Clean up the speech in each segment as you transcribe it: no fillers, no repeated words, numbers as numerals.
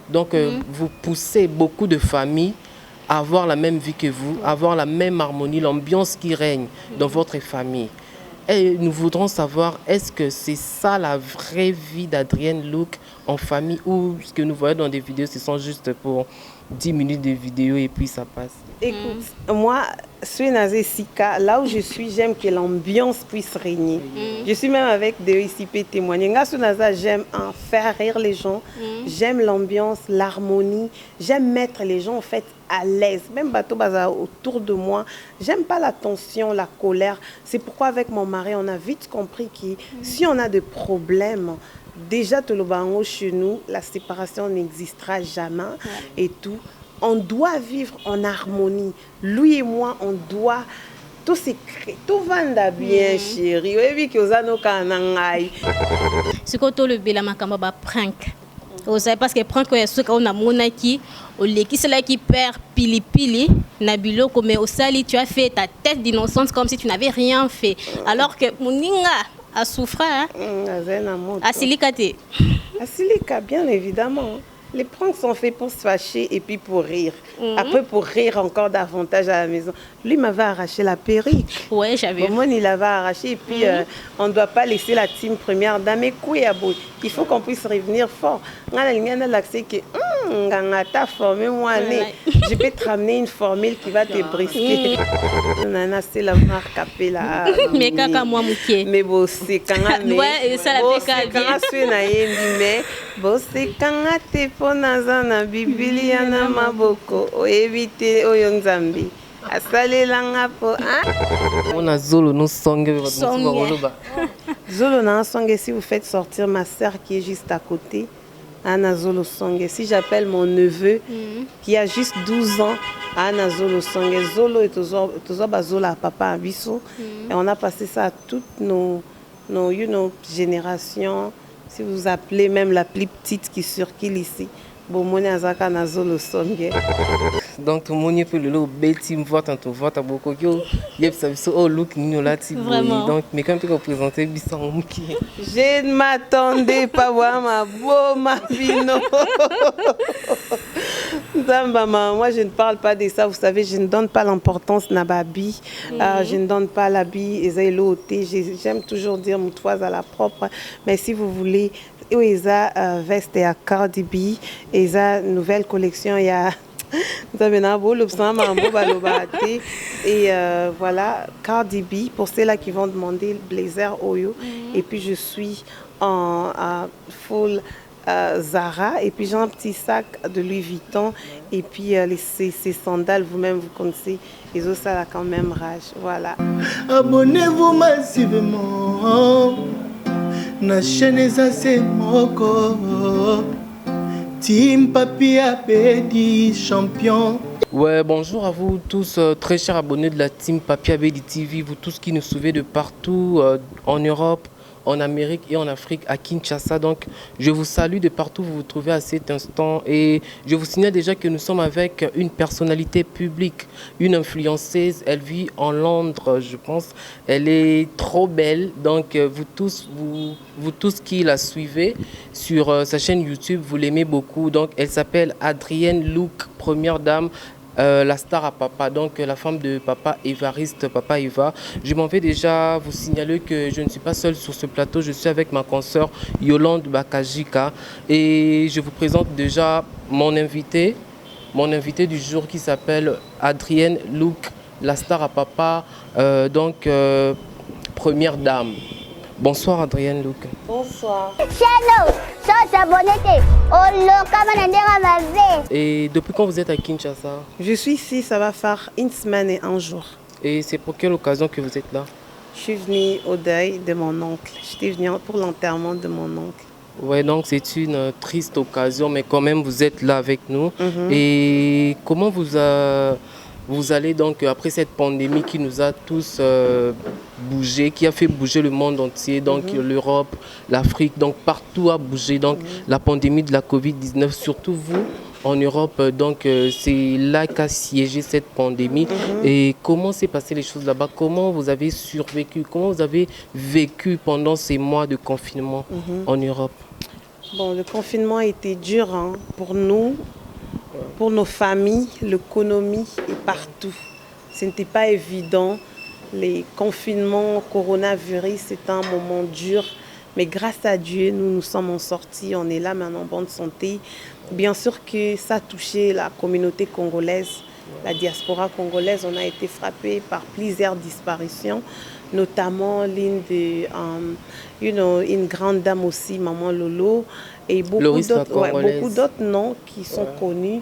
Donc, vous poussez beaucoup de familles à avoir la même vie que vous, à avoir la même harmonie, l'ambiance qui règne dans votre famille. Et nous voudrons savoir, est-ce que c'est ça la vraie vie d'Adrienne Luc en famille, ou ce que nous voyons dans des vidéos, ce sont juste pour 10 minutes de vidéo et puis ça passe? Écoute, moi, Sika, là où je suis, j'aime que l'ambiance puisse régner. Je suis même avec des ICP témoigner. J'aime faire rire les gens. J'aime l'ambiance, l'harmonie. J'aime mettre les gens en fait à l'aise. Même bateau baza autour de moi. J'aime pas la tension, la colère. C'est pourquoi avec mon mari, on a vite compris que si on a des problèmes, déjà chez nous, la séparation n'existera jamais et tout. On doit vivre en harmonie. Lui et moi, on doit tout s'écrire. Tout va bien, chérie. Oui, que vous avez ce que tu le bela makamba prank. Parce que prank ce qu'on a monaki, c'est là qui perd pili pili nabilo comme au sali tu as fait ta tête d'innocence comme si tu n'avais rien fait. Alors que moninga a souffert. Asilikate. Asilika, bien évidemment. Les pranks sont faits pour se fâcher et puis pour rire. Après, pour rire encore davantage à la maison. Lui m'avait arraché la perruque. Ouais, j'avais vu. Moi, il l'avait arraché. Et puis, on ne doit pas laisser la team première dame. Il faut qu'on puisse revenir fort. Je peux te ramener une formule qui va te briser. C'est la marque là. Mais kaka moi mouké. Mais bon, c'est quand même. Ouais, ça la fait mais bon, c'est quand te ponaza na Biblia na maboko o éviter oyo nzambi asalelanga po On a Zolo no songe Zolo na songe. Si vous faites sortir ma sœur qui est juste à côté, Anna Zolo songe. Si j'appelle mon neveu qui a juste 12 ans, Anna Zolo songe. Zolo et toujours Zolo à papa à Bissau. Et on a passé ça à toutes nos générations. Si vous appelez même la plus petite qui circule ici, donc tout le monde peut le bêtis vote en tout vote à beaucoup de ça oh look nous là donc mais quand tu représenter Bisson qui je ne m'attendais pas voir ma beau ma vino. Moi je ne parle pas de ça, vous savez, je ne donne pas l'importance nababi, je ne donne pas l'habit et j'aime toujours dire moutoise à la propre, mais si vous voulez Eza veste à Cardi B, Eza nouvelle collection, il y a et voilà Cardi B pour ceux-là qui vont demander le blazer Oyo. Et puis je suis en full Zara et puis j'ai un petit sac de Louis Vuitton et puis ces sandales, vous-même vous connaissez, ils ont ça là quand même rage. Voilà. Abonnez-vous massivement. Na chaîne ça c'est moko Team Papi Abedi champion. Ouais, bonjour à vous tous, très chers abonnés de la Team Papi Abedi TV, vous tous qui nous suivez de partout en Europe, en Amérique et en Afrique, à Kinshasa. Donc, je vous salue de partout où vous vous trouvez à cet instant. Et je vous signale déjà que nous sommes avec une personnalité publique, une influenceuse. Elle vit en Londres, je pense. Elle est trop belle. Donc, vous tous qui la suivez sur sa chaîne YouTube, vous l'aimez beaucoup. Donc, elle s'appelle Adrienne Luc, première dame. La star à papa, donc la femme de papa Évariste, papa Eva. Je m'en vais déjà vous signaler que je ne suis pas seule sur ce plateau, je suis avec ma consoeur Yolande Bakajika et je vous présente déjà mon invité du jour qui s'appelle Adrienne Luc, la star à papa, première dame. Bonsoir Adrienne Luc. Bonsoir. Et depuis quand vous êtes à Kinshasa? Je suis ici, ça va faire une semaine et un jour. Et c'est pour quelle occasion que vous êtes là? Je suis venue au deuil de mon oncle. J'étais venue pour l'enterrement de mon oncle. Ouais, donc c'est une triste occasion, mais quand même vous êtes là avec nous. Et comment vous allez donc après cette pandémie qui nous a tous bougé, qui a fait bouger le monde entier, donc l'Europe, l'Afrique, donc partout a bougé. Donc la pandémie de la Covid-19, surtout vous en Europe, donc c'est là qu'a siégé cette pandémie. Et comment s'est passé les choses là-bas? Comment vous avez survécu? Comment vous avez vécu pendant ces mois de confinement en Europe? Bon, le confinement a été dur hein, pour nous, pour nos familles, l'économie et partout. Ce n'était pas évident. Les confinements, coronavirus, c'était un moment dur. Mais grâce à Dieu, nous sommes en sortie. On est là maintenant en bonne santé. Bien sûr que ça a touché la communauté congolaise, la diaspora congolaise. On a été frappé par plusieurs disparitions, notamment une grande dame aussi, Maman Lolo, et beaucoup d'autres noms qui sont connus.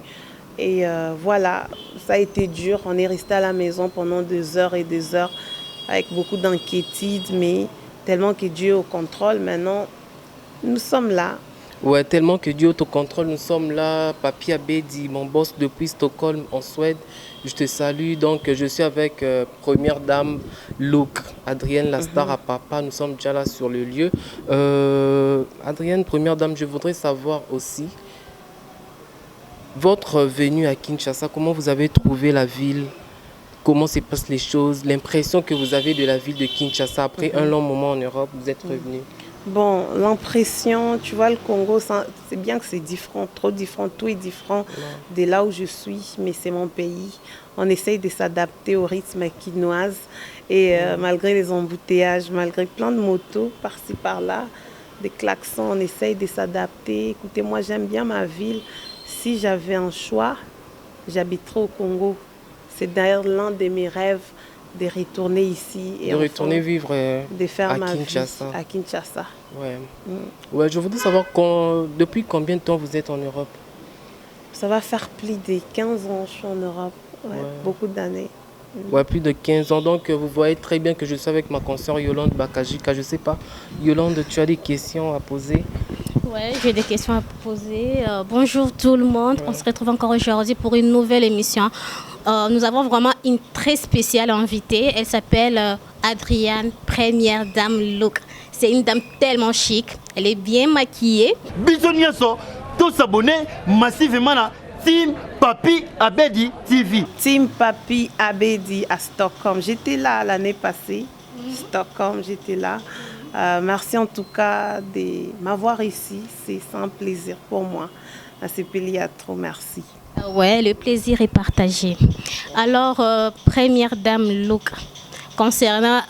Et voilà, ça a été dur. On est resté à la maison pendant 2 heures et 2 heures avec beaucoup d'inquiétude, mais tellement que Dieu est au contrôle. Maintenant, nous sommes là. Ouais, tellement que Dieu est au contrôle, nous sommes là. Papi Abedi, mon boss depuis Stockholm, en Suède. Je te salue. Donc, je suis avec Première Dame Luke, Adrienne, la star à papa. Nous sommes déjà là sur le lieu. Adrienne, Première Dame, je voudrais savoir aussi, votre venue à Kinshasa, comment vous avez trouvé la ville? Comment se passent les choses? L'impression que vous avez de la ville de Kinshasa après un long moment en Europe, vous êtes revenu? Bon, l'impression, tu vois, le Congo, c'est bien que c'est différent, trop différent, tout est différent de là où je suis, mais c'est mon pays. On essaye de s'adapter au rythme quinoise et malgré les embouteillages, malgré plein de motos par-ci par-là, des klaxons, on essaye de s'adapter. Écoutez, moi j'aime bien ma ville. Si j'avais un choix, j'habiterais au Congo. C'est d'ailleurs l'un de mes rêves de retourner ici. Et de retourner vivre de faire à ma Kinshasa. Vie à Kinshasa. Ouais. Ouais, je voudrais savoir depuis combien de temps vous êtes en Europe? Ça va faire plus de 15 ans que je suis en Europe. Ouais, beaucoup d'années. Ouais, plus de 15 ans. Donc, vous voyez très bien que je suis avec ma consoeur Yolande Bakajika. Je ne sais pas, Yolande, tu as des questions à poser? Ouais, j'ai des questions à poser. Bonjour tout le monde. On se retrouve encore aujourd'hui pour une nouvelle émission. Nous avons vraiment une très spéciale invitée. Elle s'appelle Adrienne, Première Dame Luke. C'est une dame tellement chic. Elle est bien maquillée. Bisognaso, tous abonnés massivement à Team Papi Abedi TV. Team Papi Abedi à Stockholm. J'étais là l'année passée. Stockholm, j'étais là. Merci en tout cas de m'avoir ici. C'est un plaisir pour moi. C'est trop merci. Ouais, le plaisir est partagé. Alors, Première Dame Luke, concernant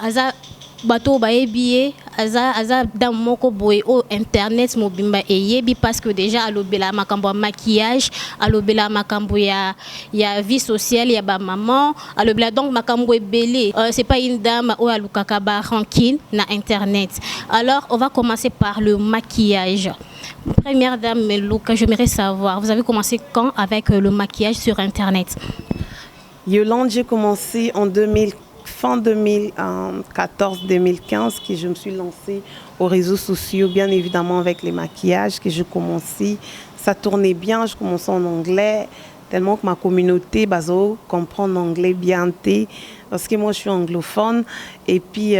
bateau baebié aza dame moko boy au internet mobimba eyebi parce que déjà alobela makambo maquillage, alobela makambo ya vie sociale ya ba maman, alobela donc makambo ebele. C'est pas une dame ou alukaka ba ranking na internet. Alors on va commencer par le maquillage. Première Dame Luke, j'aimerais savoir, vous avez commencé quand avec le maquillage sur internet? Yolande, j'ai commencé en fin 2014-2015 que je me suis lancée aux réseaux sociaux, bien évidemment avec les maquillages que je commençais. Ça tournait bien, je commençais en anglais, tellement que ma communauté bazo comprend l'anglais bien, parce que moi je suis anglophone. Et puis,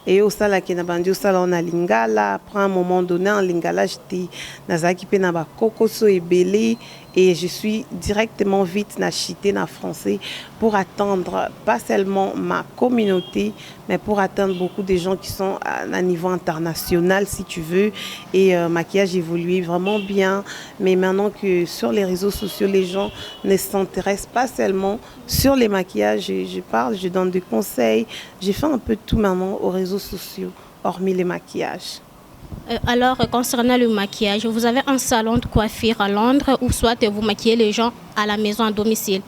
et au sala qui n'a pas dit au sala en lingala. Après un moment donné en lingala, j'étais nazaki pe na ba kokoso et belé. Et je suis directement vite nachité en français pour atteindre pas seulement ma communauté, mais pour atteindre beaucoup de gens qui sont à un niveau international, si tu veux. Et maquillage évolue vraiment bien. Mais maintenant que sur les réseaux sociaux, les gens ne s'intéressent pas seulement sur les maquillages. Je parle, je donne des conseils. J'ai fait un peu de tout maintenant aux réseaux sociaux, hormis les maquillages. Alors, concernant le maquillage, vous avez un salon de coiffure à Londres ou soit vous maquillez les gens à la maison, à domicile?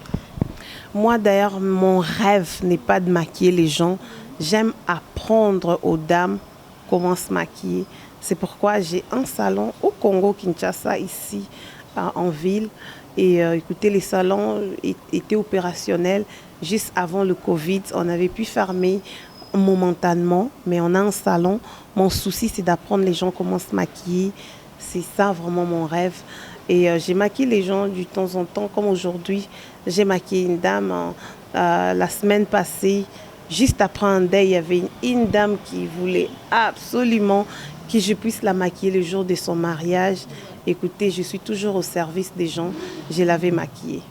Moi, d'ailleurs, mon rêve n'est pas de maquiller les gens. J'aime apprendre aux dames comment se maquiller. C'est pourquoi j'ai un salon au Congo, Kinshasa, ici, en ville. Et écoutez, les salons étaient opérationnels juste avant le Covid. On avait pu fermer momentanément, mais on a un salon. Mon souci, c'est d'apprendre les gens comment se maquiller. C'est ça vraiment mon rêve. Et j'ai maquillé les gens de temps en temps, comme aujourd'hui. J'ai maquillé une dame la semaine passée. Juste après un deuil, il y avait une dame qui voulait absolument que je puisse la maquiller le jour de son mariage. Écoutez, je suis toujours au service des gens. Je l'avais maquillée.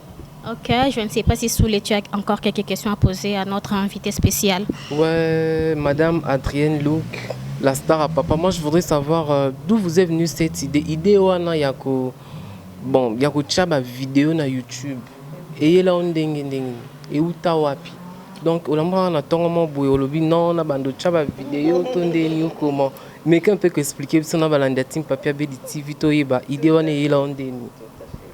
Ok, je ne sais pas si Soulé, tu as encore quelques questions à poser à notre invité spécial. Ouais, Madame Adrienne Luke, la star à papa. Moi, je voudrais savoir d'où vous est venue cette idée. Idée wana yako bon, yako tchaba vidéo na YouTube. Et là on ndenge ndenge. Et uta wapi. Donc olamba na tongo mo boye olobi non na bando tchaba vidéo tonde ni comment. Mais quand on peut expliquer ça na balanda team Papi Abedi TV to yeba idée wana et là on ndenge.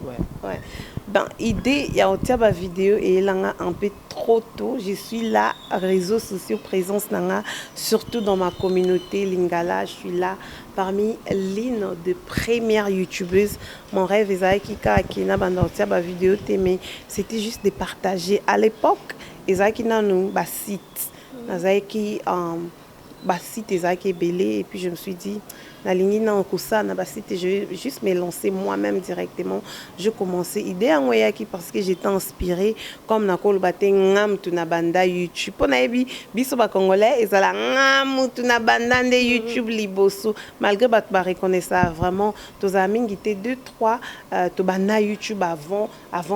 Ouais. Ouais. Ben, idée, il y a un vidéo et il a un peu trop tôt. Je suis là, réseaux sociaux, présence nanga, surtout dans ma communauté Lingala. Je suis là parmi l'une des premières youtubeuses. Mon rêve est qui n'a pas vidéo, mais c'était juste de partager. À l'époque, ils avaient un site, site belé, et puis je me suis dit na lingi na kosa na basite, je vais juste me lancer moi-même directement. Je commençais idée en wayaki parce que j'étais inspirée comme na kol baté ngam tu na banda YouTube pona ebi biso ba congolais ezala ngam tu na banda de YouTube liboso malgré bat ba reconnaître ça vraiment tous amis qui étaient 2 3 to banda YouTube avant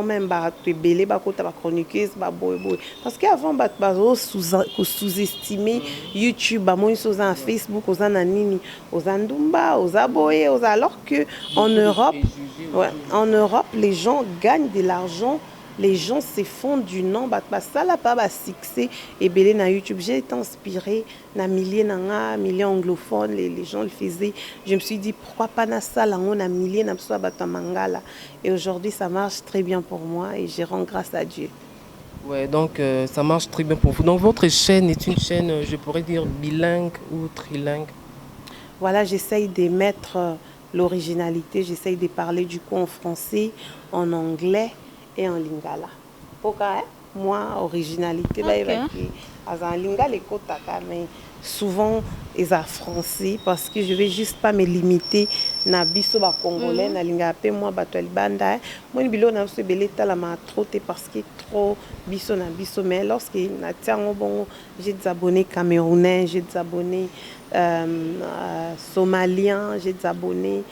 même ba te belé ba kota ba chroniqueuse ba boy parce que avant bat ba sous-estimer YouTube ba moi sur Facebook aux ananini aux aux aboyés, alors que en Europe, les gens gagnent de l'argent, les gens se font du nom, ça là pas succès et belé na YouTube. J'ai été inspirée na milliers anglophones, les gens le faisaient. Je me suis dit pourquoi pas na ça là on a milliers na so batamangala et aujourd'hui ça marche très bien pour moi et je rends grâce à Dieu. Ouais, donc ça marche très bien pour vous. Donc votre chaîne est une chaîne, je pourrais dire bilingue ou trilingue. Voilà, j'essaye de mettre l'originalité, j'essaye de parler du coup en français, en anglais et en lingala. Pourquoi moi, originalité, en lingala, mais souvent, ils sont français parce que je ne vais juste pas me limiter na biso ba congolais, na lingala, moi, batouel banda. Moi, bilo na se beleta la ma trop parce que trop biso na biso. Mais lorsque na tiens bon, j'ai des abonnés camerounais, j'ai des abonnés somaliens, j'ai des abonnés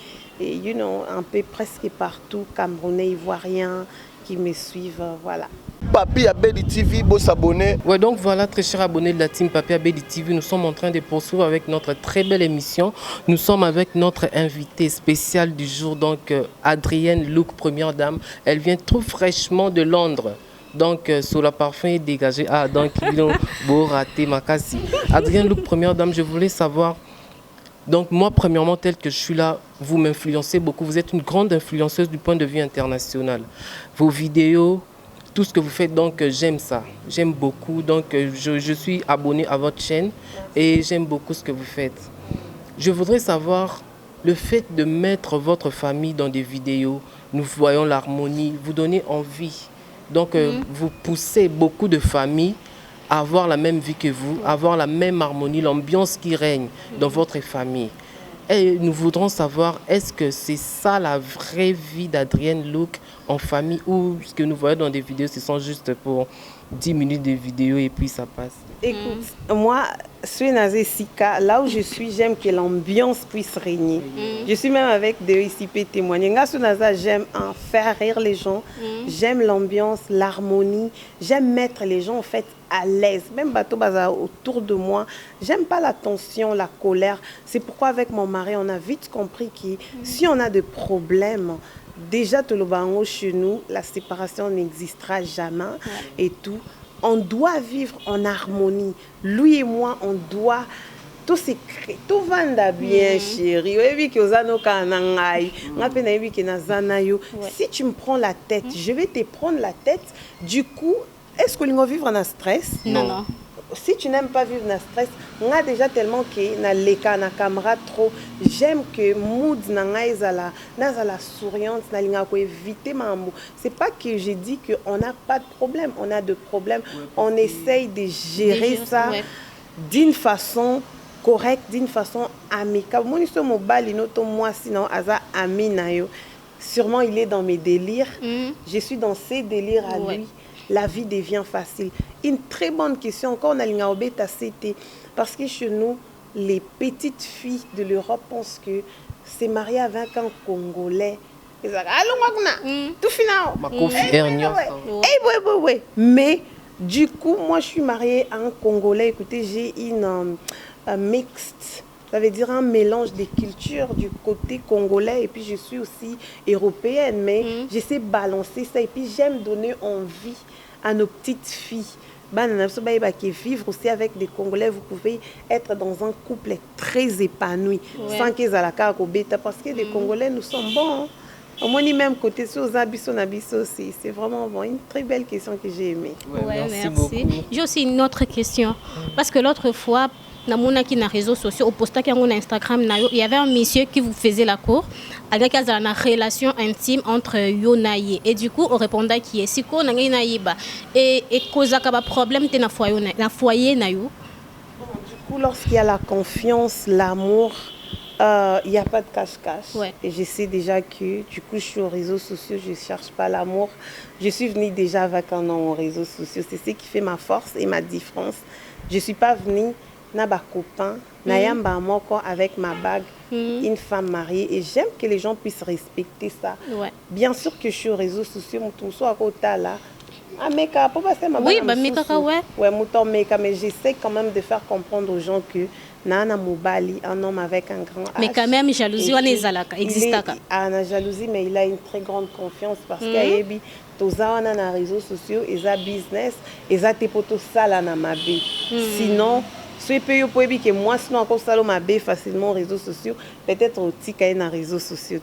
et you know un peu presque partout, camerounais, ivoiriens qui me suivent, voilà. Papi Abedi TV, beau s'abonner. Ouais, donc voilà, très chers abonnés de la team Papi Abedi TV, nous sommes en train de poursuivre avec notre très belle émission. Nous sommes avec notre invitée spéciale du jour, donc Adrienne Look, première dame. Elle vient tout fraîchement de Londres. Donc, sur le parfum est dégagé. Ah, donc, ils ont beau raté ma casse. Adrienne Look, première dame, je voulais savoir. Donc, moi, premièrement, tel que je suis là, vous m'influencez beaucoup. Vous êtes une grande influenceuse du point de vue international. Vos vidéos, tout ce que vous faites, donc, j'aime ça. J'aime beaucoup. Donc, je suis abonnée à votre chaîne et j'aime beaucoup ce que vous faites. Je voudrais savoir le fait de mettre votre famille dans des vidéos. Nous voyons l'harmonie, vous donnez envie. Donc, vous poussez beaucoup de familles à avoir la même vie que vous, à avoir la même harmonie, l'ambiance qui règne dans votre famille. Et nous voudrons savoir, est-ce que c'est ça la vraie vie d'Adrienne Look en famille ou ce que nous voyons dans des vidéos, ce sont juste pour 10 minutes de vidéo et puis ça passe? Écoute, moi, Suenazé Sika, là où je suis, j'aime que l'ambiance puisse régner. Je suis même avec des ICP témoigner. J'aime faire rire les gens, j'aime l'ambiance, l'harmonie, j'aime mettre les gens en fait à l'aise. Même Bateau Baza autour de moi, j'aime pas la tension, la colère. C'est pourquoi avec mon mari, on a vite compris que si on a des problèmes, déjà, chez nous, la séparation n'existera jamais et tout. On doit vivre en harmonie. Lui et moi, on doit tout secret. Tout va bien, chérie. Si tu me prends la tête, je vais te prendre la tête. Du coup, est-ce que nous vivre en stress? Non. Si tu n'aimes pas vivre dans stress, on a déjà tellement que na leka na caméra trop. J'aime que mood na la souriante na linga ko éviter mambo. C'est pas que j'ai dit que on n'a pas de problème, on a de problèmes. On essaye de gérer ça d'une façon correcte, d'une façon amicale. Moi ni somo bali noto moi sinon aza ami na yo. Sûrement il est dans mes délires. Je suis dans ses délires à lui. La vie devient facile. Une très bonne question, encore on a l'ingabet à CT, parce que chez nous, les petites filles de l'Europe pensent que c'est marié avec un Congolais. Ils disent, allons, tout final. Mais du coup, moi je suis mariée à un Congolais. Écoutez, j'ai une mixte Ça veut dire un mélange des cultures du côté congolais et puis je suis aussi européenne, mais j'essaie de balancer ça et puis j'aime donner envie à nos petites filles. Vivre aussi avec des Congolais, vous pouvez être dans un couple très épanoui, sans qu'ils aient la carte parce que les Congolais, nous sommes bons. Hein. Au moins, même côté sur Zabiso, c'est vraiment bon. Une très belle question que j'ai aimée. Ouais, merci. J'ai aussi une autre question. Parce que l'autre fois, dans les réseaux sociaux, au poste sur Instagram, il y avait un monsieur qui vous faisait la cour avec une relation intime entre Yonaye. Et du coup, on répondait qui est si quoi n'a et cause un problème dans foyer na yo. Du coup, lorsqu'il y a la confiance, l'amour, il n'y a pas de cache-cache. Ouais. Et je sais déjà que, du coup, je suis aux réseaux sociaux, je ne cherche pas l'amour. Je suis venue déjà avec un nom aux réseaux sociaux. C'est ce qui fait ma force et ma différence. Je ne suis pas venue avec copain, avec ma bague, une femme mariée. Et j'aime que les gens puissent respecter ça. Ouais. Bien sûr que je suis aux réseaux sociaux, oui, mais j'essaie quand même de faire comprendre aux gens que Nana Moubali, un homme avec un grand H. Mais quand même, jalousie, on existe. La jalousie, mais il a une très grande confiance parce qu'il y a des réseaux sociaux, il y a business, il y a des potos sales dans ma vie. Sinon, si que moi, sinon, encore ça ma vie facilement aux réseaux sociaux, peut-être aussi qu'il y a des réseaux sociaux.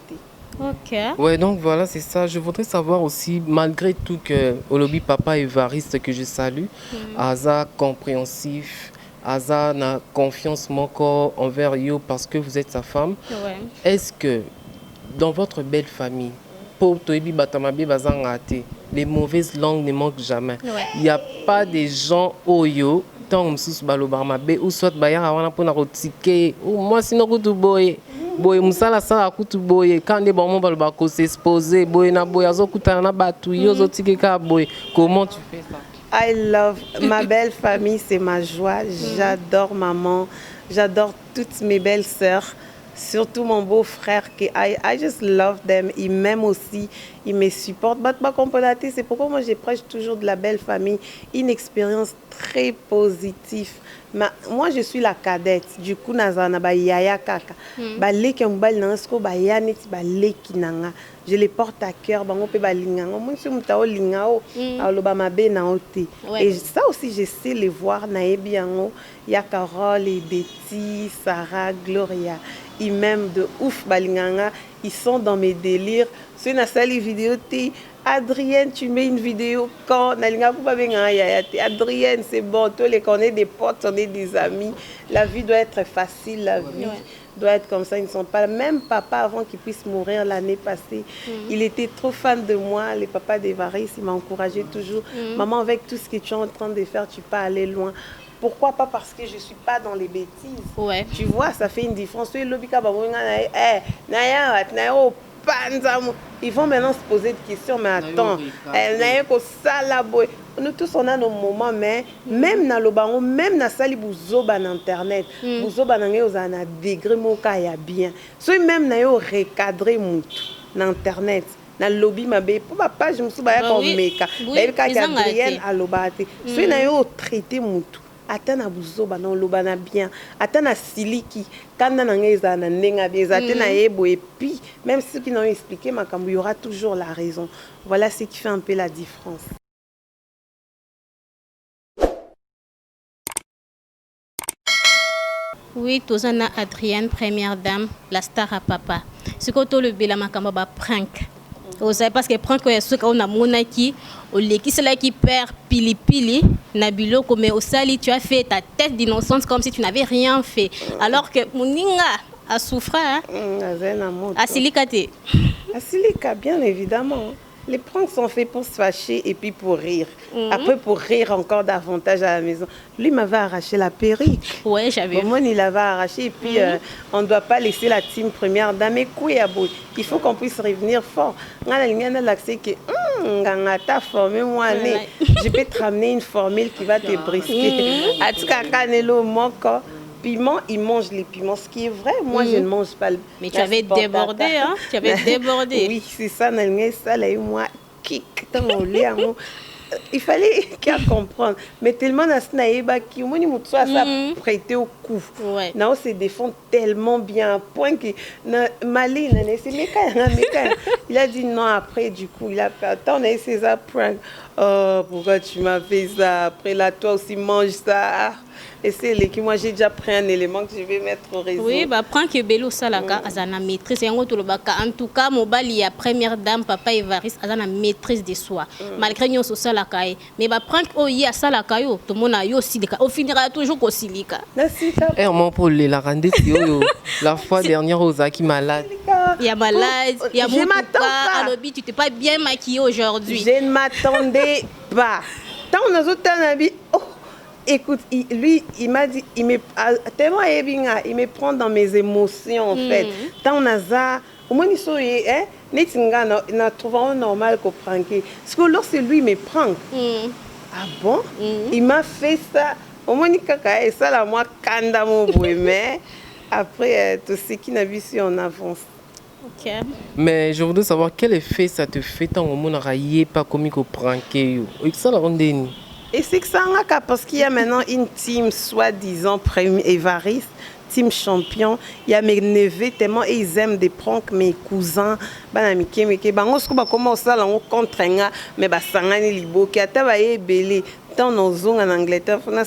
Ok. Ouais, donc voilà, c'est ça. Je voudrais savoir aussi, malgré tout que Olobi Papa Évariste, que je salue, Aza compréhensif, Aza n'a confiance mon corps envers you parce que vous êtes sa femme. Ouais. Est-ce que dans votre belle famille, pour Toebi Batamabi Bazangate, les mauvaises langues ne manquent jamais. Il n'y a pas des gens oyo, tant ou soit Bayara pour ou moi sinon boye. Boye musala sala kutu boye quand les bon balba ko s'exposer boye na boye azokutana na batu yozo tikeka boye. Comment tu fais ça? I love ma belle famille, c'est ma joie. J'adore maman, j'adore toutes mes belles sœurs, surtout mon beau-frère que I just love them. Ils m'aiment aussi, ils me supportent. C'est pourquoi moi je prêche toujours de la belle famille, une expérience très positive. Moi, je suis la cadette. Du coup, yaya kaka. Je les porte à cœur. Et ça aussi, je sais les voir. Il y a Carole, Betty, Sarah, Gloria. Ils m'aiment de ouf. Ils sont dans mes délires. C'est une salle vidéo. Adrienne, tu mets une vidéo quand Adrienne, c'est bon, tous les qu'on est des potes, on est des amis. La vie doit être facile, la vie doit être comme ça. Ils ne sont pas. Même papa, avant qu'il puisse mourir l'année passée, il était trop fan de moi. Le papa d'Évariste, il m'a encouragé toujours. Maman, avec tout ce que tu es en train de faire, tu peux aller loin. Pourquoi pas? Parce que je ne suis pas dans les bêtises. Ouais. Tu vois, ça fait une différence. Ils vont maintenant se poser des questions, mais attends, nous tous on a nos moments, mais même dans le banc, même dans sali buzoba dans internet, buzoba dans un degré moka ya bien. So même na yo recadrer mutu dans internet. Na lobby mabe pour ma page me souba ya comme meka. Ba Adrienne alobate. So na yo traiter mutu. Atana buzoba na lobana bien. Atana siliki. Kanda na ngeza na nenga bien. Atana yebo et puis même ceux qui n'ont expliqué makambu, il y aura toujours la raison. Voilà ce qui fait un peu la différence. Oui, Tozana Adrienne, première dame, la star à papa. Ce que tu le bela makamba prank. Vous savez parce que prank c'est ce qu'on a monaki, au qui c'est là qui perd pili nabilo comme au sali tu as fait ta tête d'innocence comme si tu n'avais rien fait. Alors que Mouninga a souffert. Asilikate. Asilika, bien évidemment. Les pranks sont faits pour se fâcher et puis pour rire. Après, pour rire encore davantage à la maison. Lui m'avait arraché la perruque. Ouais, j'avais vu. Moi, il l'avait arraché. Et puis, on ne doit pas laisser la team première dame. Il faut qu'on puisse revenir fort. Je peux te ramener une formule qui va te brisquer. Piment, il mange les piments. Ce qui est vrai, moi, je ne mange pas le piment. Mais tu avais débordé, hein? Tu avais débordé. Oui, c'est ça. Moi, il fallait qu'elle comprenne. Mais tellement dans ce naïba qui m'a prêté au coup. Ouais. Nao se défend tellement bien, à point que Malé, il a dit non, après, du coup, il a fait, attends, on a essayé ça, prank. Oh, pourquoi tu m'as fait ça? Après, là, toi aussi, mange ça. Et c'est les qui, moi, j'ai déjà pris un élément que je vais mettre au réseau. Oui, bah, prends que Bello Salaka, Azana maîtrise. En tout cas, Mobali, la première dame, papa Évariste, Azana maîtrise de soi. Malgré nous, sur Salaka. Mais bah, prends que Oye à Salaka, tout le monde a eu aussi des cas. On finira toujours qu'au Silika. Eh, mon pour la rendre, la fois dernière, Ozaki malade. Il y a malade, il y a Moutouka, Alobi, tu t'es pas bien maquillée aujourd'hui. Je ne m'attendais pas. Tant on a autant habit. Oh, écoute, lui, il m'a dit, tellement il me prend dans mes émotions en fait. Tant on a ça, au moins il sont, hein, il a trouvé un normal qu'on pranker. Parce que lorsque lui me prend, ah bon, il m'a fait ça. Au moins il caca et ça là moi kanda mon mais après tout ce qui n'a vu si on avance. Okay. Mais je voudrais savoir quel effet ça te fait tant au monde raillé pas comme au pranké. Ça la rende. Et c'est que ça a parce qu'il y a maintenant une team soi-disant Évariste, team champion. Il y a mes neveux tellement et ils aiment des pranks, mes cousins. Banamike meke bango ce qu'on commence ça là on contre mais basangani libo qui a tabaye belé. Tant nos ongles en Angleterre, moi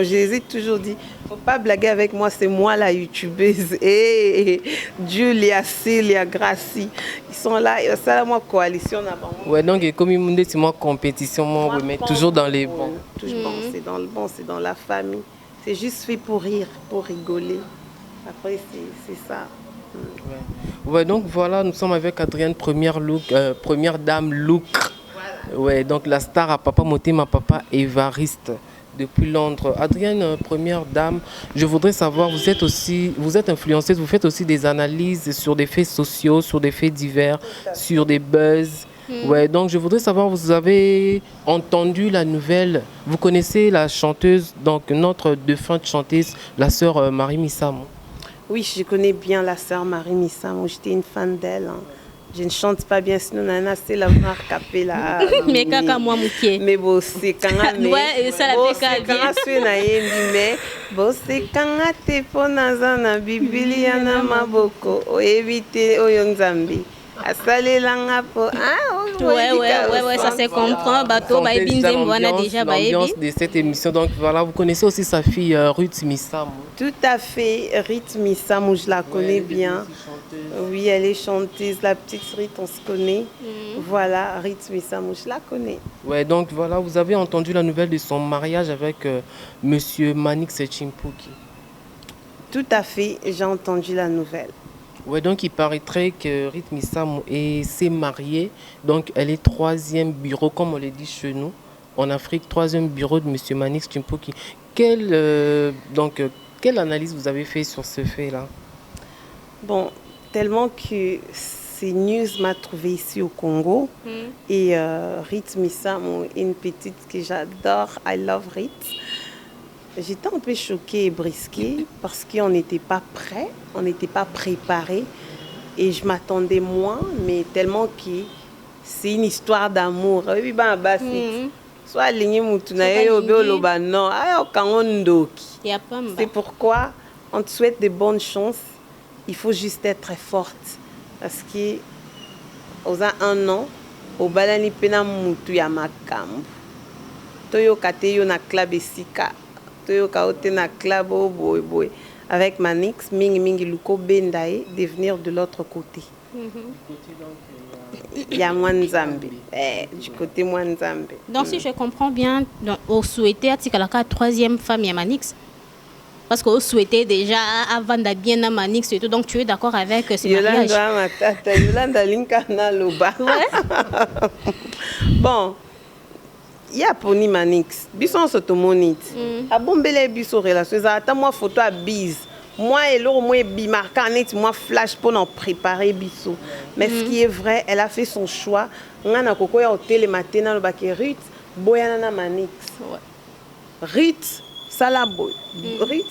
j'ai toujours dit, faut pas blaguer avec moi, c'est moi la youtubeuse. Et Julia, Célia, Gracie, ils sont là, et ça là moi coalition là-bas. Ouais, donc comme il me dit, c'est moi compétition, moi mais toujours dans les bons. Toujours bon, c'est dans le bon, c'est dans la famille. C'est juste fait pour rire, pour rigoler. Après c'est ça. Ouais, donc voilà, nous sommes avec Adrienne, première dame look. Ouais, donc la star à Papa Motema, Papa Évariste depuis Londres. Adrienne, première dame, je voudrais savoir, vous êtes influenceuse, vous faites aussi des analyses sur des faits sociaux, sur des faits divers, sur des buzz. Ouais, donc je voudrais savoir, vous avez entendu la nouvelle, vous connaissez la chanteuse, donc notre défunte chanteuse, la sœur Marie Missamo. Oui, je connais bien la sœur Marie Missamo, j'étais une fan d'elle. Hein. Je ne chante pas bien, sinon Nana c'est la marque capella. Mais kaka moi mouké. Mais bon c'est quand même. Ouais, ça la fait bien. Quand c'est na yendi mais bon c'est quand te ponaza na Biblia na maboko o éviter oyonzambi. Asale langa po ouais, ça se comprend. Bateau ba binzem wana déjà ba l'ambiance de cette émission. Donc voilà, vous connaissez aussi sa fille Ruth Missamo. Tout à fait, Ruth Missamo, je la connais bien. Oui, elle est chanteuse, la petite Ruth, on se connaît. Voilà, Ruth Missamo, je la connais. Ouais, donc voilà, vous avez entendu la nouvelle de son mariage avec monsieur Manix Chimpuki. Tout à fait, j'ai entendu la nouvelle. Ouais, donc il paraîtrait que Ruth Missamo s'est mariée. Donc elle est 3e bureau, comme on le dit chez nous, en Afrique, 3e bureau de monsieur Manix Chimpuki. Quelle analyse vous avez fait sur ce fait-là? Bon, tellement que CNews m'a trouvé ici au Congo. Et Ruth Missamo, une petite que j'adore, I love Ruth. J'étais un peu choquée et brisquée parce qu'on n'était pas prêts, on n'était pas préparés. Et je m'attendais moins, mais tellement que c'est une histoire d'amour. Soit c'est pourquoi on te souhaite de bonnes chances. Il faut juste être très forte. Parce que aux un an, au balani pena mutu ya makambu. Toyo kateyo na club esika. Toyo kaote na club boy. Avec Manix, mingi luko bendae, de venir de l'autre côté. Il y a Mwanzambe. Du côté Mwanzambe. Donc si je comprends bien, on souhaitait à la 3e femme ya Manix. Parce qu'on souhaitait déjà avant de bien à Manix et tout. Donc tu es d'accord avec ce mariage? Yolanda Linka na loba. Bon. Il y a Pony Manix. Bisson sotomonite. A bombele biso relation. Attends moi photo à bise. Moi et l'autre moi bimarquant net moi flash pour en préparer biso. Mais ce qui est vrai, elle a fait son choix. Ngana koko ya hotel le matin na loba ke Ruth boyana na Manix. Ruth Salaboy. Ruth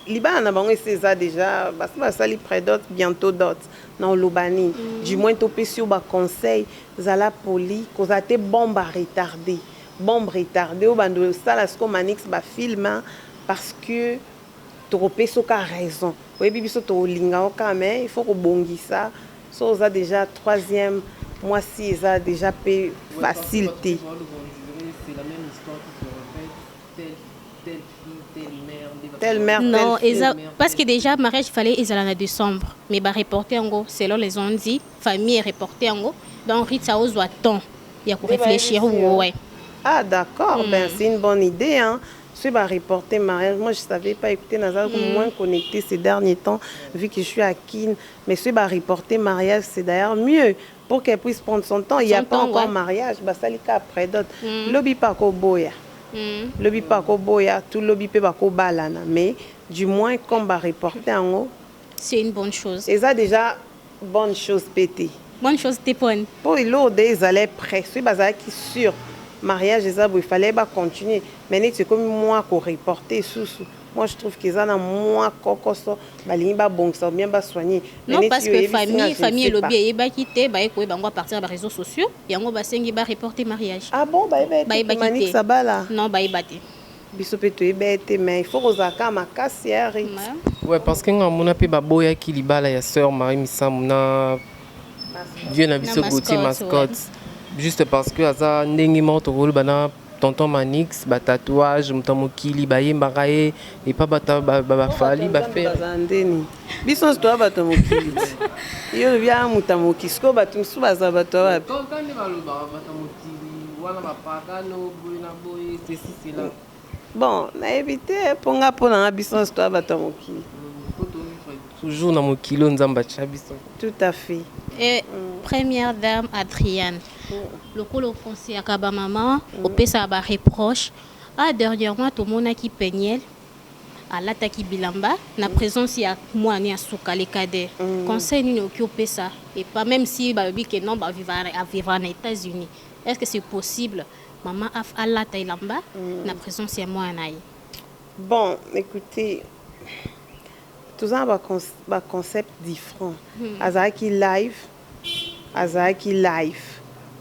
Liban na bango c'est ça déjà parce que ça li près d'autres bientôt d'autres dans Lobani. Du moins to pesio ba conseil zala poli kozate bombe retardée. Bombe retardée au bando ça là ce que Manix ba film parce que tokopesa soka raison oyebi biso tolinga quand même il faut kobongisa so oza déjà troisième mwasi eza déjà pe facilité. C'est la même histoire qui se répète, telle fille, telle mère. Telle mère, non, telle fille. parce que déjà, mariage, il fallait ils allaient en décembre. Mais bah, reporter en gros, selon les on dit, famille est reportée en gros. Donc, Rita a besoin de temps. Il y a pour réfléchir. Ouais. Ah, d'accord, ben, c'est une bonne idée. Hein. Je vais reporter mariage. Moi, je ne savais pas écouter Nazar, moins connecté ces derniers temps, vu que je suis à Kin. Mais je vais reporter mariage, c'est d'ailleurs mieux. Pour qu'elle puisse prendre son temps. Il n'y a pas encore mariage. Bah, ça, après d'autres. Lobby pas qu'au boya. Lobby pas qu'au boya. Tout lobby pas qu'au balana. Mais du moins, comme va reporter en haut. C'est une bonne chose. Et ça, déjà, bonne chose pété. Bonne chose, t'es bonne. Pour l'autre, ils allaient prêts. C'est qui sûr. Mariage, il fallait continuer. Mais c'est comme moi qui reporter sous. Moi, je trouve qu'ils ont moins cocoso, bon, ça bien soigner. Non, parce que famille et lobby, ils quitté, ils partir des réseaux sociaux, et on va reporter mariage. Ah bon, ils ça là. Non, ils battent. Mais il faut que ma cassière. Ouais, parce que on a pu baboya qui libala ya sœur Marie Missamuna Dieu n'a vu Gauthier mascotte. Juste parce que aza ndenge morto rôle bana tonton Manix ba tatouage mutamokili ba yembaraye et pas bata ba fali ba faire bazandeni biso sto ba tomokili yo bia mutamoki sko ba tumsu baza bato ba tonton ne ba lo ba batamokili wala ba pagano boina boy c'est là bon na éviter ponga pona biso sto ba tomokili toujours na mokilo nzamba chabiso. Tout à fait. Et première dame Adrienne. Le colo conseil à Kaba maman, au pesa ba reproche. Ah dernièrement tout le monde qui peignait à l'attaque bilamba, na présence ya moi ni asuka les cadets. Conseil ni au pesa et pas même si ba bi que non ba vivre en États-Unis. Est-ce que c'est possible maman à la Thaïlanda na présence ya moi naï. Bon, écoutez tout ça un concept différent. Azaki live.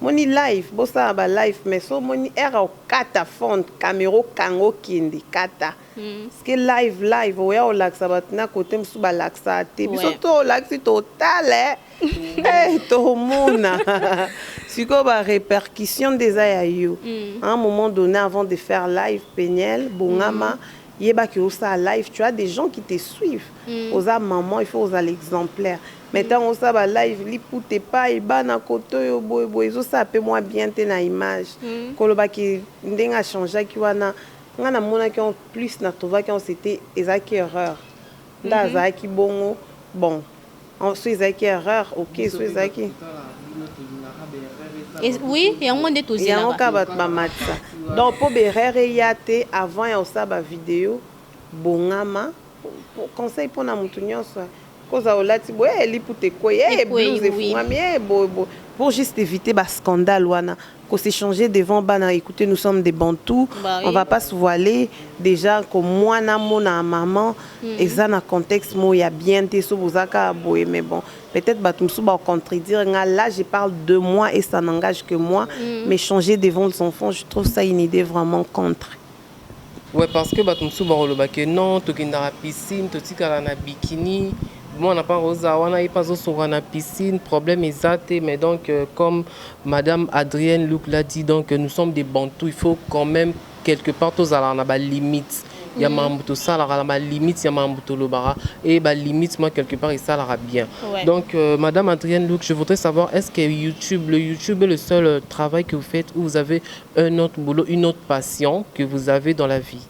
Moni live, bossa ba live mais so moni era o kata fond caméra kango kindi kata. Parce que live oya o laksa batna côté msu ba laksa te. Biso to laksi total to mona. Siko ba répercussion des ayayo. À un moment donné avant de faire live Peniel Bongama yeba ki osa live, tu as des gens qui te suivent. Osa maman, il faut osa l'exemplaire. Maintenant osa ba live li pour te pas et ba na koto yo boy zo ça peut moins bien te na image. Koloba ki ndenga changer ki wana ngana mona ki en plus na tova ki on c'était ezaki erreur. Nda zaki bongo bon. En so ezaki erreur, OK, so ezaki. Oui, et on est tous là. Donc pour berere yate avant ya osaba vidéo bongama conseil pour na mutu nyonso koza olati boye li pour te koye blues et pour juste éviter bas scandale wana ko s'échanger devant bana écoutez nous sommes des bantous on va pas se voiler déjà comme moi na mona maman et ça na contexte mo ya bien te so bozaka boye mais bon peut-être batumsu ba contredire là je parle de moi et ça n'engage que moi mais changer devant les enfants je trouve ça une idée vraiment contre. Ouais parce que batumsu ba roloba que non to kinda piscine to tika na bikini. Moi, on n'a pas rosa, on n'a pas sur la piscine, problème exact. Mais donc, comme Madame Adrienne Luc l'a dit, donc nous sommes des bantous. Il faut quand même quelque part tous à la limite. Il y a mambuto ça, la limite, il y a mambuto lobara et la limite, moi quelque part, il ça l'aura bien. Ouais. Donc, Madame Adrienne Luc, je voudrais savoir, est-ce que le YouTube est le seul travail que vous faites ou vous avez un autre boulot, une autre passion que vous avez dans la vie?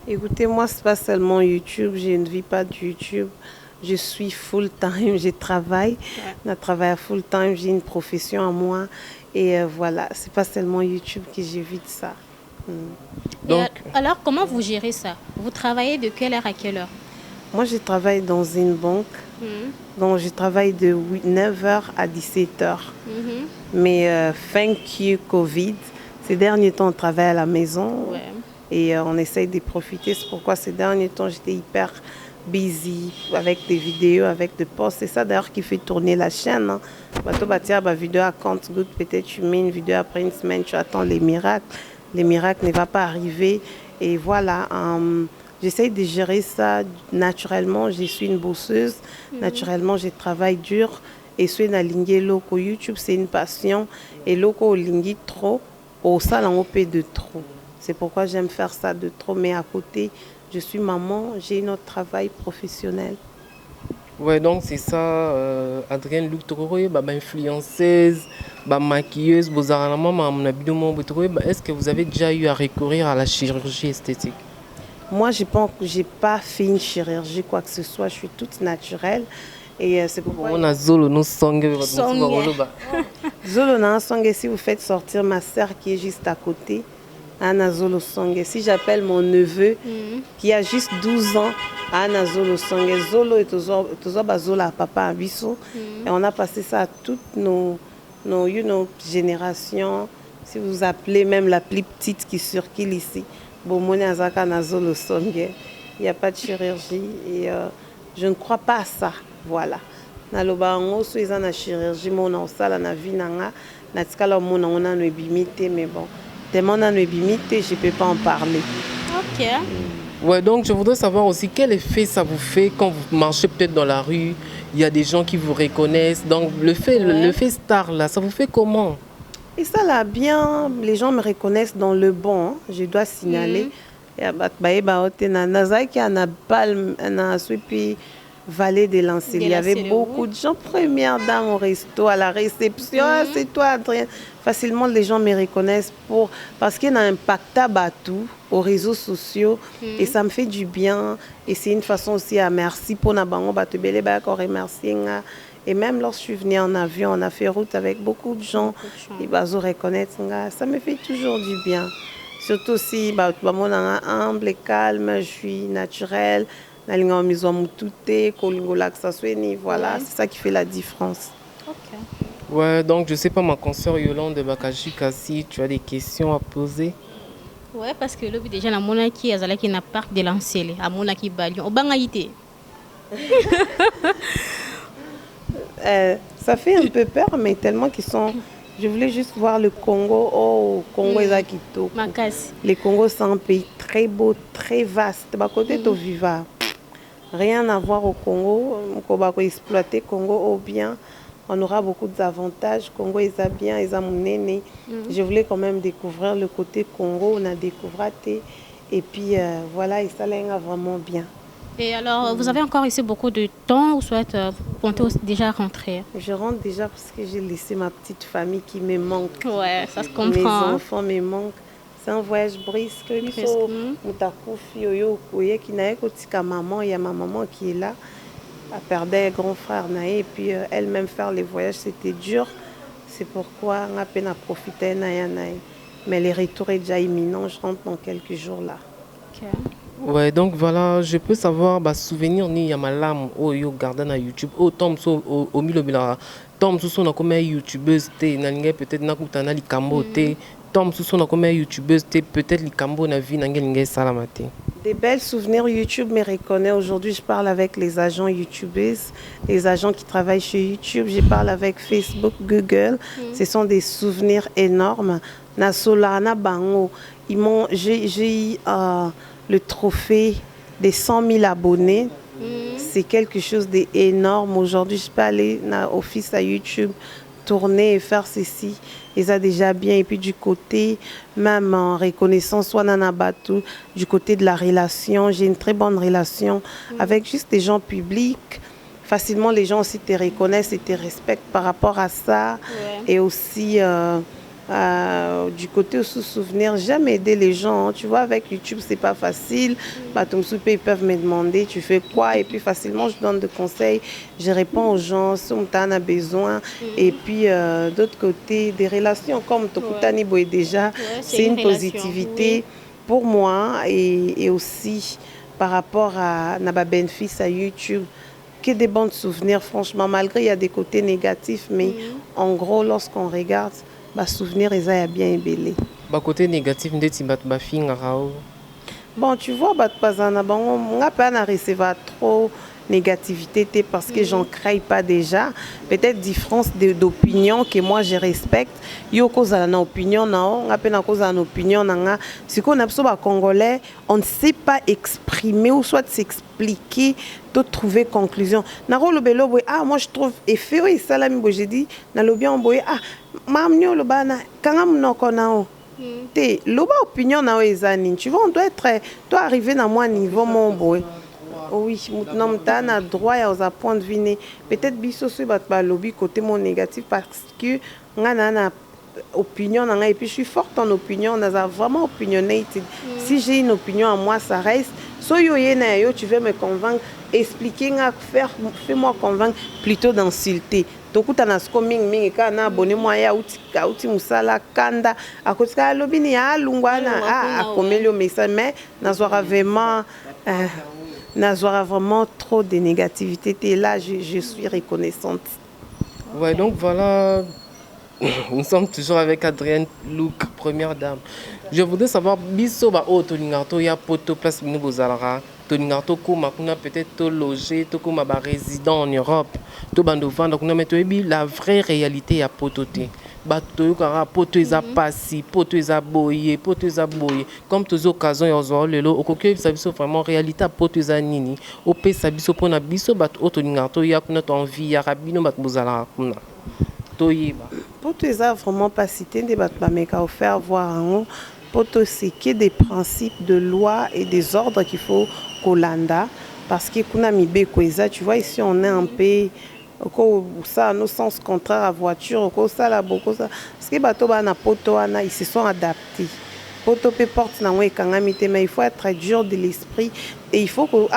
Écoutez, moi, c'est pas seulement YouTube. Je ne vis pas de YouTube. Je suis full-time, je travaille. Je travaille full-time, j'ai une profession à moi. Et voilà, c'est pas seulement YouTube que j'ai vu de ça. Donc, alors, comment vous gérez ça? Vous travaillez de quelle heure à quelle heure? Moi, je travaille dans une banque. Donc, je travaille de 9h à 17h. Mais thank you Covid. Ces derniers temps, on travaille à la maison. Et on essaye de profiter. C'est pourquoi ces derniers temps, j'étais hyper busy avec des vidéos, avec des posts. C'est ça d'ailleurs qui fait tourner la chaîne. Hein. Bah, vidéo à compte good, peut-être tu mets une vidéo après une semaine, tu attends les miracles. Les miracles ne vont pas arriver. Et voilà, j'essaye de gérer ça naturellement. Je suis une bosseuse. Naturellement, je travaille dur. Et suis na lingue loko. YouTube, c'est une passion. Et loko lingue trop, au salon de trop. C'est pourquoi j'aime faire ça de trop. Mais à côté, je suis maman, j'ai notre travail professionnel. Ouais, donc c'est ça, Adrienne Luc Tokoroye, influenceuse, maquilleuse, est-ce que vous avez déjà eu à recourir à la chirurgie esthétique? Moi, je pense que je n'ai pas fait une chirurgie, quoi que ce soit. Je suis toute naturelle. Et c'est pourquoi... On a Zolo, nous Zolo, si vous faites sortir ma sœur qui est juste à côté, Anna Zolo Songe. Si j'appelle mon neveu qui a juste 12 ans, Anna Zolo Songe. Zolo et Zolo à papa à Bissau. Et on a passé ça à toutes nos générations. Si vous appelez même la plus petite qui circule ici, Bomone Azaka na Zolo Songe. Il n'y a pas de chirurgie et je ne crois pas à ça. Voilà. Naloba ngo so eza na chirurgie mona osala na vie nanga na tikala mona ona no ebimité mais bon tellement na no ebimité je peux pas en parler. OK. Ouais, donc je voudrais savoir aussi quel effet ça vous fait quand vous marchez peut-être dans la rue, il y a des gens qui vous reconnaissent. Donc le fait star là, ça vous fait comment? Et ça là bien, les gens me reconnaissent dans le bon, hein, je dois signaler. Et Vallée des Lancers. Il y avait beaucoup de gens, première dame au resto, à la réception. Ah, c'est toi, Adrien. Facilement, les gens me reconnaissent parce qu'il y a un impact à Batou, aux réseaux sociaux. Et ça me fait du bien. Et c'est une façon aussi à merci pour Nabango Batubele, remercier. Et même lorsque je suis venue en avion, on a fait route avec beaucoup de gens. Ils me reconnaissent. Ça me fait toujours du bien. Surtout si je suis humble et calme, je suis naturelle. Voilà, c'est ça qui fait la différence. Okay. Ouais, donc je sais pas, ma consoeur Yolande de Bakajika, si tu as des questions à poser. Ouais, parce que là, déjà, la monarchie, qui n'a pas de lancer, à monarchie Balion, au Bangaïté. Ça fait un peu peur, mais tellement qu'ils sont. Je voulais juste voir le Congo. Oh, Congo est Akito. Le Congo, c'est un pays très beau, très vaste. Côté de Viva. Rien à voir au Congo. On va exploiter le Congo au bien. On aura beaucoup d'avantages. Congo est bien, ils ont néné. Je voulais quand même découvrir le côté Congo. On a découvert. Et puis voilà, et ça l'a vraiment bien. Et alors, vous avez encore ici beaucoup de temps ou soit vous comptez déjà rentrer? Je rentre déjà parce que j'ai laissé ma petite famille qui me manque. Ouais, ça se comprend. Mes enfants me manquent. C'est un voyage brisque. Il y a ma maman qui est là. Elle perdait un grand frère Naé et puis elle-même faire les voyages, c'était dur. C'est pourquoi on a peine à profiter Naé. Mais le retour est déjà imminent. Je rentre dans quelques jours là. Okay. Ouais, donc voilà, je peux savoir, souvenir ni yamalam au yo garden à YouTube, au tom so au milobila, tom so na comme youtubeuse té, nange peut-être na kutana li kambo té, tom so na comme youtubeuse té, peut-être li kambo na vie nange linge salamate. Des belles souvenirs. YouTube me reconnaît. Aujourd'hui, je parle avec les agents YouTubeuses, les agents qui travaillent chez YouTube. Je parle avec Facebook, Google. Ce sont des souvenirs énormes. Na Solana Bango, j'ai eu le trophée des 100 000 abonnés. C'est quelque chose d'énorme. Aujourd'hui, je peux aller au office à YouTube, tourner et faire ceci. Et ça déjà bien. Et puis du côté, même en reconnaissance, soit Nanabatou, du côté de la relation, j'ai une très bonne relation avec juste des gens publics. Facilement, les gens aussi te reconnaissent et te respectent par rapport à ça. Ouais. Et aussi... du côté sous souvenir, j'aime aider les gens. Tu vois, avec YouTube, c'est pas facile. Ils peuvent me demander, tu fais quoi? Et puis facilement, je donne des conseils. Je réponds aux gens si on a besoin. Et puis, d'autre côté, des relations comme Tokutani Boy déjà, c'est une positivité pour moi et aussi par rapport à Naba Benfis à YouTube. Que des bons souvenirs, franchement, malgré il y a des côtés négatifs, mais en gros, lorsqu'on regarde, souvenir est bien ébélé. Côté négatif, bon, tu vois, on a pas recevoir trop négativité parce que j'en crée pas déjà. Peut-être différence d'opinion que moi je respecte. Yo cause à une opinion non, à peine cause à une opinion nanga. Si qu'on a besoin congolais, on ne sait pas exprimer ou soit s'expliquer, de trouver conclusion. Naro le belo boy ah moi je trouve effet oui salami bo j'ai dit na lo bien boy ah mamnyo lo bana kangam no konao. Té loba opinion na ezani. Tu vois on doit arriver dans mon niveau mon boy. Oui, maintenant, tu as droit à un point de vue. Peut-être que tu as lobby côté mon négatif parce que tu as une opinion. Et puis, je suis forte en opinion. On a vraiment opinionated. Si j'ai une opinion à moi, ça reste. Si tu veux me convaincre, expliquer, fais-moi convaincre plutôt d'insulter. Donc, tu as ce coming, tu as abonné moi, tu as musala kanda. À cause de lobby, il y a un message, mais tu as vraiment. N'aura vraiment trop de négativité. Et là, je suis reconnaissante. Ouais, donc voilà, nous sommes toujours avec Adrienne Louk, première dame. Je voudrais savoir, biso ba o toningarto ya poto place minu bozalara, toningarto kuma kuna peut-être logé, to kuma ba résident en Europe, to bando vendre kuna mais la vraie réalité ya pototé. Bato kara poto eza pasi, poto eza boye, poto eza boye. Comme toutes les occasions yozo lelo, okoke sabiso vraiment réalité à poto eza nini. Ope sabiso pona biso bato oto ningato ya kuna to envie ya rabino bato bozala kuna. Toyeba. Poto eza vraiment pas cité des bato ba meka offert voir en poto c'est que des principes de loi et des ordres qu'il faut kolanda parce que kuna mibeko eza, tu vois ici on est un peu ça nos sens contraire à voiture ça là beaucoup ça parce que bato ba na poto wana ils se sont adaptés poto pe porte na moi kangamité mais il faut être dur de l'esprit et il faut que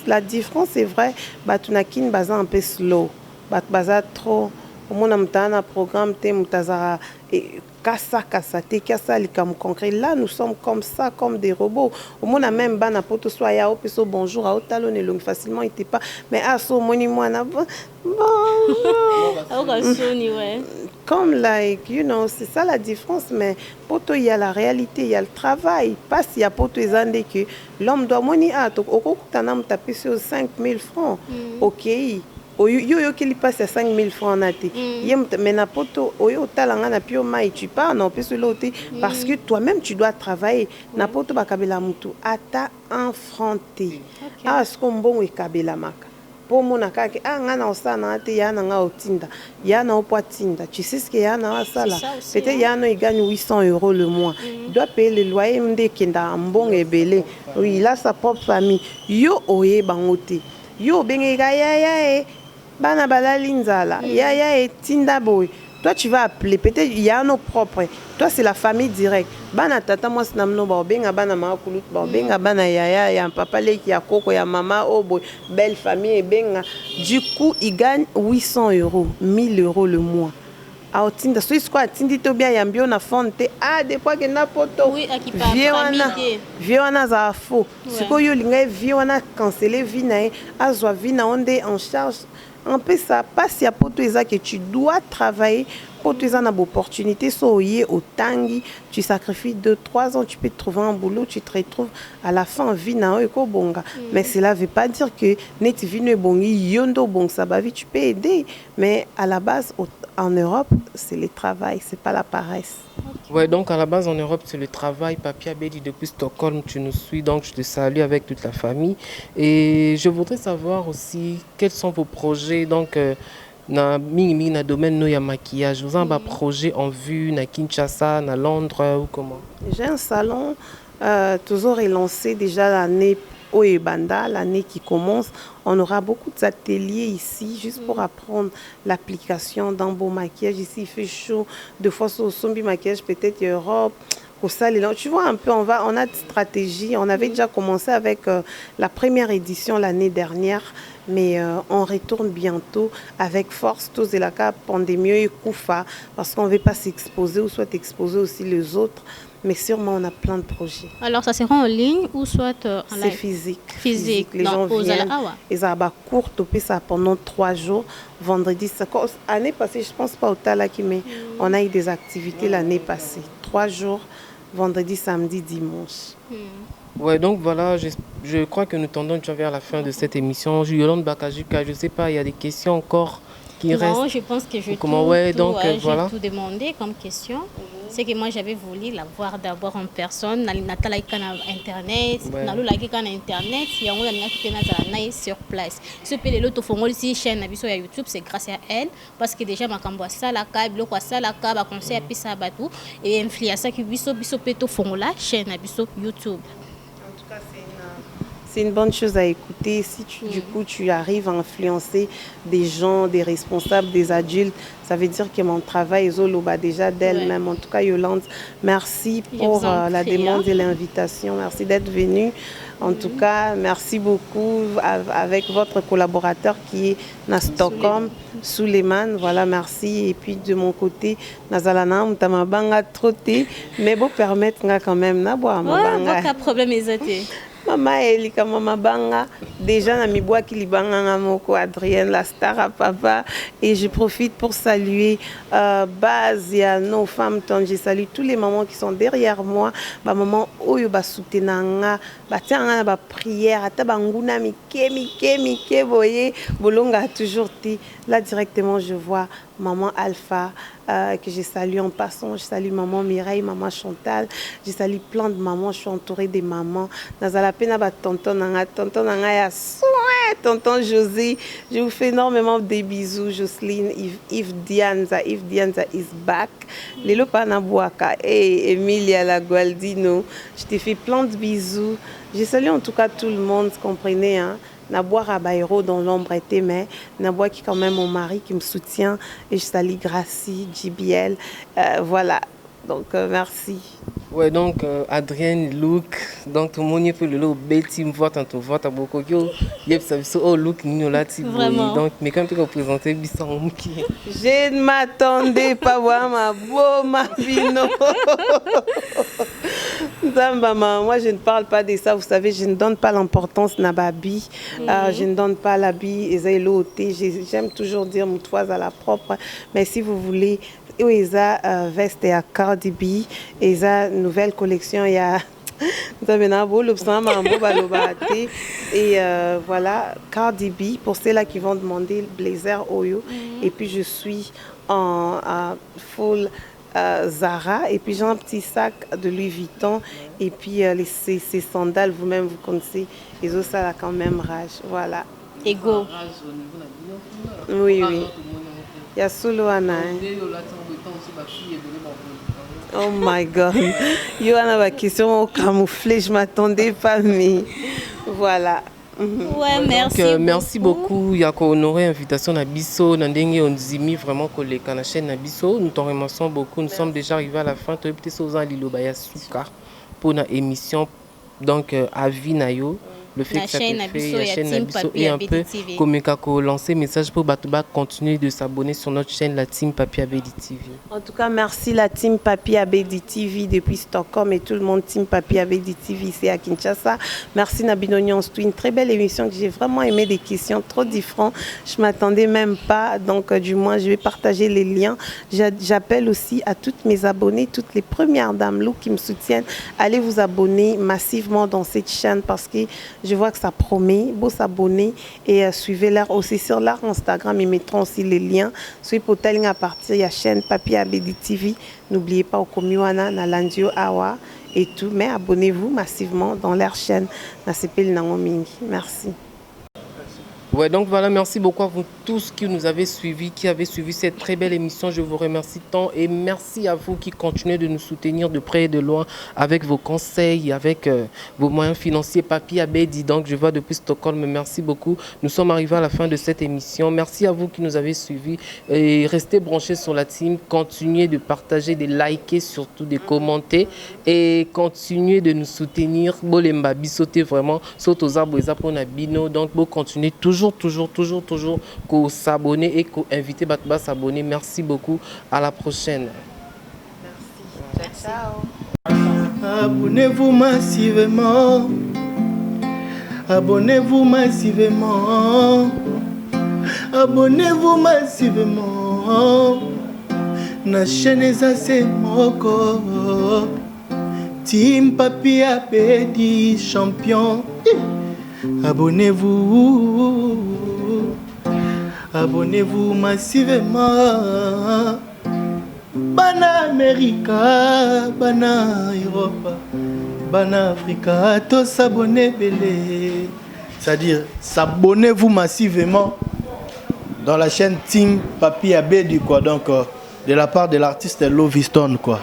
la différence c'est vrai bato na kin baza un peu slow bato baza trop au moins na programme te mutazara et kasa te kasa likam concret là nous sommes comme ça comme des robots au moins même bana poto soit ya opeso bonjour à talonner long facilement était pas mais so moni moi na bonjour comme like you know c'est ça la différence mais poto il y a la réalité il y a le travail pas s'il y a poto ezande que l'homme doit moni okokutana mtaper sur 5000 francs OK yo qui passe à 5000 francs naté mais na poto oyo talanga na pio mai tu pas non peut se loter parce que toi-même tu dois travailler na poto bakabela mutu ata enfronté ce qu'on bon e kabela maka pour mon akaki ngana osana te yana nga otinda yana opotinda tu sais ce que yana sala peut-être yana il gagne 800 € le mois il doit payer le loyer mde kenda mbong ebele oui il a sa propre famille yo oye bangote yo bengeka ya bana balali nzala ya etinda boy toi tu vas appeler peut-être il y a nos propres toi c'est la famille directe bana tata moi sinamno ba benga bana makulut ba benga bana ya papa leki ya koko ya mama boy belle famille benga du coup il gagne 800 €, 1000 € le mois aotinda so isko atindi to bia yambio na fonte des fois que na poto vie wana za faux siko yo linga vie wana canceller vie na azwa vie na onde en charge un peu ça passe ya poto eza que tu dois travailler poto eza na opportunité so yé au tangi tu sacrifies 2-3 ans tu peux trouver un boulot tu te retrouves à la fin vie na eko bonga mais cela veut pas dire que net vie ne bongi yondo bon ça ba vie tu peux aider mais à la base en Europe c'est le travail c'est pas la paresse. Ouais, donc à la base en Europe c'est le travail. Papi Abedi depuis Stockholm, tu nous suis, donc je te salue avec toute la famille. Et je voudrais savoir aussi quels sont vos projets. Donc na domaine no ya maquillage, vous avez un projet en vue na Kinshasa, na Londres ou comment? J'ai un salon toujours relancé déjà l'année Oebanda, l'année qui commence. On aura beaucoup d'ateliers ici juste pour apprendre l'application d'un beau maquillage. Ici, il fait chaud. Deux fois, sur Sombi maquillage, peut-être Europe. Tu vois un peu, on a des stratégies. On avait déjà commencé avec la première édition l'année dernière, mais on retourne bientôt avec force. Tous et la cap pandémie et Koufa, parce qu'on ne veut pas s'exposer ou soit exposer aussi les autres. Mais sûrement, on a plein de projets. Alors, ça sera en ligne ou soit en live? C'est physique. Physique. Les gens viennent. Ils ont court, ça pendant 3 jours. Vendredi, l'année passée, je ne pense pas au Talaki, mais on a eu des activités l'année passée. 3 jours, vendredi, samedi, dimanche. Ouais, donc voilà, je crois que nous tendons déjà vers la fin de cette émission. Yolande Bakajuka, je ne sais pas, il y a des questions encore qui restent. Non, je pense que je voilà. j'ai tout demandé comme question. C'est que moi j'avais voulu la voir d'abord en personne. Natala sur internet, internet, il y a un sur place. Ce que les autres font aussi chaîne sur YouTube, c'est grâce à elle parce que déjà ma cambo ça la ka, biloko ça la ka, ba conseil puis ça ba tout et influencer qui biso peto font la chaîne sur YouTube. En tout cas, c'est une bonne chose à écouter. Si du coup tu arrives à influencer des gens, des responsables, des adultes, ça veut dire que mon travail est déjà d'elle-même. En tout cas, Yolande, merci pour la demande et l'invitation. Merci d'être venue. En tout cas, merci beaucoup avec votre collaborateur qui est à Stockholm, Suleiman. Voilà, merci. Et puis de mon côté, Nazalana, Mtamabanga Troté, mais vous permettre quand même, aucun problème, Mama Elika Mama Banga, déjà na miboa ki libanga moko Adrienne la star à papa et je profite pour saluer Baz ya nos femmes tant je salue tous les mamans qui sont derrière moi, ba maman oyo ba soutenanga, ba tianga ba prière, ata banguna mike boye bolonga toujours ti là directement je vois maman Alpha que je salue en passant, je salue maman Mireille, maman Chantal, je salue plein de mamans, je suis entourée des mamans. Nazala pena ba tonton nanga ya soin, tonton José, je vous fais énormément de bisous, Jocelyne, Yves Dianza is back. Lelo Panabuaka et Emilia la Gualdino, je te fais plein de bisous. Je salue en tout cas tout le monde, comprenez hein. Nabois Rabairo dans l'ombre était mais Nabois qui quand même mon mari qui me soutient et je salue Gracie, JBL, voilà donc merci. Ouais donc Adrienne, Luke, donc tout le monde peut le Betty me voit tant voit à beaucoup yo yep ça oh Luke nous là donc mais quand tu représenter Bissan qui je ne m'attendais pas voir ma beau Mabino. Moi je ne parle pas de ça, vous savez, je ne donne pas l'importance Nababi, je ne donne pas l'habit et j'aime toujours dire moutoise à la propre, mais si vous voulez Eza veste à Cardi B, Eza nouvelle collection il y a et voilà Cardi B pour ceux-là qui vont demander le blazer Oyo et puis je suis en full Zara et puis j'ai un petit sac de Louis Vuitton et puis ces sandales vous-même vous connaissez les autres ça a quand même rage voilà ego oui il y a solo Anna oh my god il y a une question au camouflé je m'attendais pas mais voilà. Ouais, merci. Donc, merci beaucoup. Il y a honoré invitation à Bisso, Nandenge Onzimi, vraiment collègue à la chaîne Nabiso. Nous t'en remercions beaucoup. Nous sommes déjà arrivés à la fin. Tu as peut-être aux Lilo Baya Souka pour notre émission. Donc, avis Nayo. Le fait que ça fait, la chaîne Nabiso et un peu comme lancer message pour Batouba continuer de s'abonner sur notre chaîne la Team Papi Abedi TV. En tout cas, merci la Team Papi Abedi TV depuis Stockholm et tout le monde Team Papi Abedi TV ici à Kinshasa. Merci Nabino Nyons, une très belle émission que j'ai vraiment aimé, des questions trop différentes. Je m'attendais même pas, donc du moins je vais partager les liens. J'appelle aussi à toutes mes abonnés, toutes les premières dames Lou qui me soutiennent, allez vous abonner massivement dans cette chaîne parce que je vois que ça promet, beau s'abonner et suivez-leur aussi sur leur Instagram. Ils mettront aussi les liens. Soyez pour tel à partir de la chaîne Papi Abedi TV. N'oubliez pas au Komiwana, na Landio Awa et tout. Mais abonnez-vous massivement dans leur chaîne. Merci. Ouais, donc voilà, merci beaucoup à vous tous qui nous avez suivis, qui avez suivi cette très belle émission. Je vous remercie tant et merci à vous qui continuez de nous soutenir de près et de loin avec vos conseils, avec vos moyens financiers. Papi Abedi, donc je vois depuis Stockholm, merci beaucoup. Nous sommes arrivés à la fin de cette émission. Merci à vous qui nous avez suivis et restez branchés sur la team. Continuez de partager, de liker, surtout de commenter et continuez de nous soutenir. Bolemba, bisoter vraiment, saute aux arbres, aux arbres, bino. Donc, vous continuez toujours qu'au s'abonner et qu'au inviter à s'abonner. Merci beaucoup. À la prochaine. Merci. Ciao. Abonnez-vous massivement. Abonnez-vous massivement. Abonnez-vous massivement. Na chaîne ça c'est moko. Team Papi Abedi, champion. Abonnez-vous. Abonnez-vous massivement. Bana America, Bana Europe, Bana Africa, tous s'abonner belé. C'est-à-dire, s'abonnez-vous massivement dans la chaîne Team Papi Abedi, quoi. Donc, de la part de l'artiste Loviston, quoi.